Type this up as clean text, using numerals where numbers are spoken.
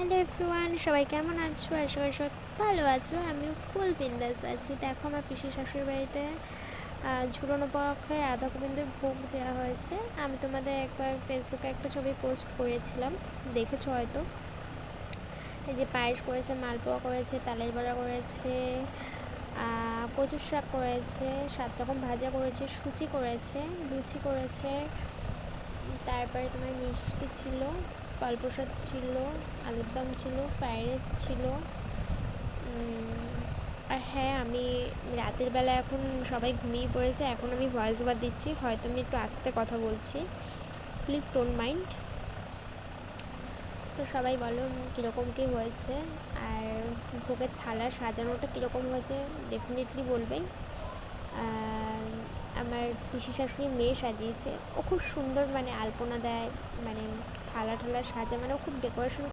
Hello everyone, সবাই কেমন আছো? আশা করি সবাই খুব ভালো আছো। আমিও ফুল বিন্দাস আছি। দেখো, আমার পিসির শাশুড়ির বাড়িতে ঝুলনো পক্ষে রাধা গোবিন্দের ভোগ দেওয়া হয়েছে। আমি তোমাদের একবার ফেসবুকে একটা ছবি পোস্ট করেছিলাম, দেখেছো হয়তো। এই যে পায়েস করেছে, মালপোয়া করেছে, তালের বড়া করেছে, কচুর শাক করেছে, 7 রকম ভাজা করেছে, সুচি করেছে, লুচি করেছে, তারপরে তোমার মিষ্টি ছিল, ফল প্রসাদ ছিল, আলুর দম ছিল, ফ্রাইড রাইস ছিল। আর হ্যাঁ, আমি রাতের বেলা এখন সবাই ঘুমিয়ে পড়েছে, এখন আমি ভয়েস ওভার দিচ্ছি, হয়তো আমি একটু আস্তে কথা বলছি, প্লিজ ডোন্ট মাইন্ড। তো সবাই বলো কীরকম কী হয়েছে, আর ভোগের থালা সাজানোটা কীরকম হয়েছে ডেফিনেটলি বলবেই। আমার পিসি শাশুড়ি মেয়ে সাজিয়েছে, ও খুব সুন্দর, মানে আলপনা দেয়, মানে থালা ঠালা সাজা, মানে ও খুব ডেকোরেশন